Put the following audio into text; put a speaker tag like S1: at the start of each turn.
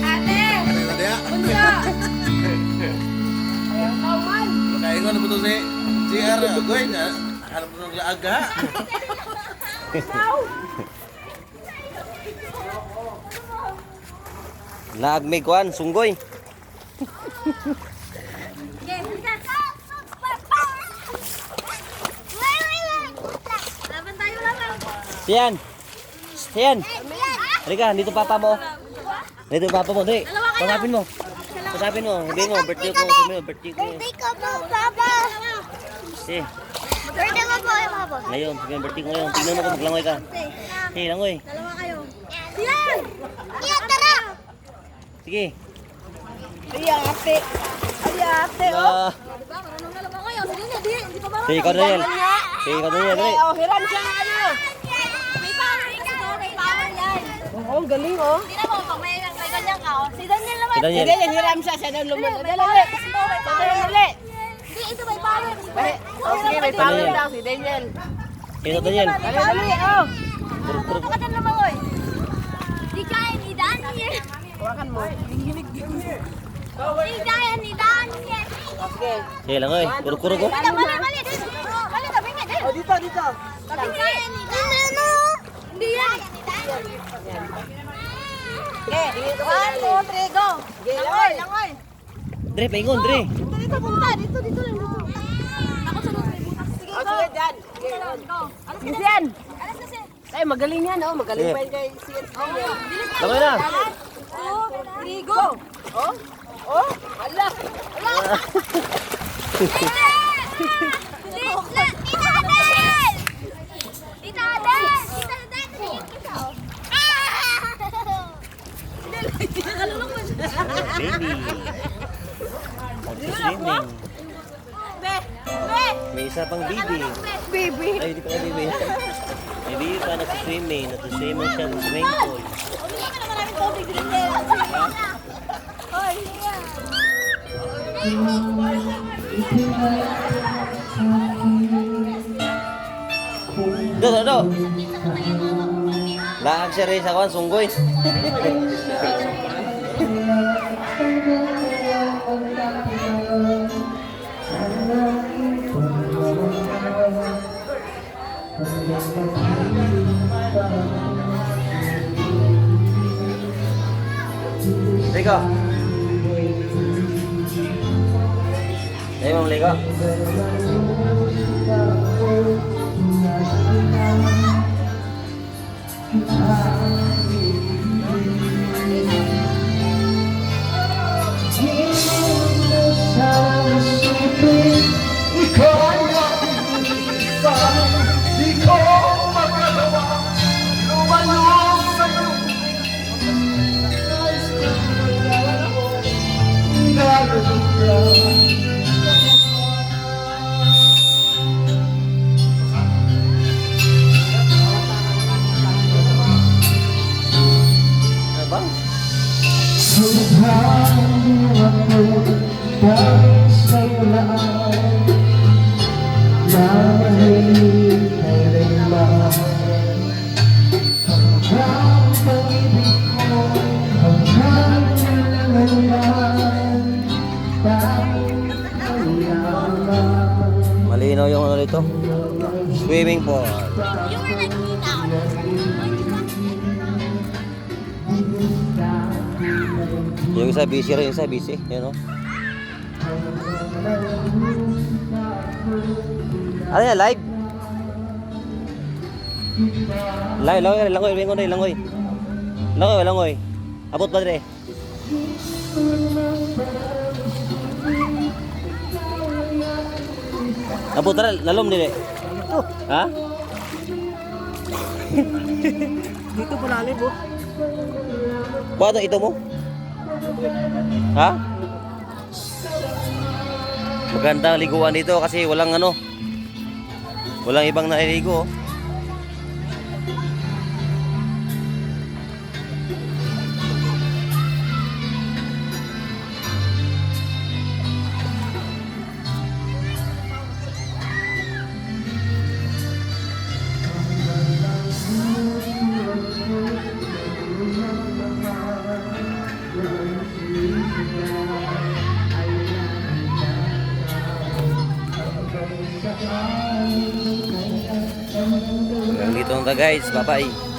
S1: Ate! Bunso! Ayaw na man!
S2: Makaingon na po ito si CR. Goy na. Hanap mo ng laaga.
S3: Laag may kuan, sunggoy.
S1: Okay, bisa! Laban tayo, laban!
S3: Siyan. Siyan. Halika, dito papa mo. Dito papa mo, dali. Pasapin mo. Pasapin mo. Sabihin mo, birthday ko. Sabihin mo, birthday ko.
S4: Birthday ko po, Papa!
S3: Eh,
S4: Birthday ko po, Papa!
S3: ngayon. Sabihin mo, birthday ko ngayon. Tingnan mo kung maglangoy ka. Eh, langoy.
S1: Dalawa kayo. Siyan!
S4: Iya, tara!
S3: Sige.
S1: Ay, ate! Ay, ate, oh!
S3: Ah,
S1: Diba, marunong na laban kayo. Sige, hindi pa marunong.
S3: sige, ikaw na yan. Sige, ikaw na yan. Dali.
S1: Oh, hiram siya ng ano. May power kasi to, may power yan. Oo, ang galing, oh. Tingnan mo, pag may ganyan ka, oh. Si Daniel naman.
S3: Si Daniel.
S1: Sige, hiram siya daw lumunod. Dali. Kasi to, may power. Dali. Hindi, ito may power. Oh, sige, may
S3: power
S1: daw si Daniel.
S3: Ito, Daniel.
S1: Dali, oh.
S3: Purok.
S1: Baka dyan lumangoy. Di kaya ni Daniel. Hawakan mo. Hinihilig din. Di kaya ni Daniel. Okay.
S3: Sige, langoy. Kuruk-kuruk ko.
S1: Mali. Mali na, bingi. Oh, dito. Di kaya ni Daniel. Hindi yan. Okay, 1, 2, 3, go. Langoy.
S3: Dre, paingon, Dre.
S1: Dito punta. Dito lang. Ako sunod may butas. Sige, go. Sige, dyan. Go. Alas ka na. Alas na siya.
S5: Ay, magaling yan, oh. Magaling
S3: Sige.
S5: pa yun kay Sian.
S3: Langoy na.
S1: 1, 2, 3, go.
S5: Oh? Oh? Hala!
S3: Baby. Nag-swimming. May isa pang baby.
S5: Baby!
S3: Ay, di pa baby. May baby pa nag-swimming. Nag-swimming siya ng swimming pool. Do. Laag siya rin sa kawan, sunggoy. Ligo. Ayo, Ma'am Ligo. Abang. Malinaw yung ano dito. Swimming pool. Yung isa busy rin, yung isa busy. Yan o. Ano yan, live? Langoy. Langoy. Abot ba dre? Abot na, lalom dire. Ha?
S5: Dito po lalim, oh.
S3: Paano ito mo? Ha? Magandang liguan dito kasi walang ano. Walang ibang naliligo. Hanggang dito na guys. Bye-bye.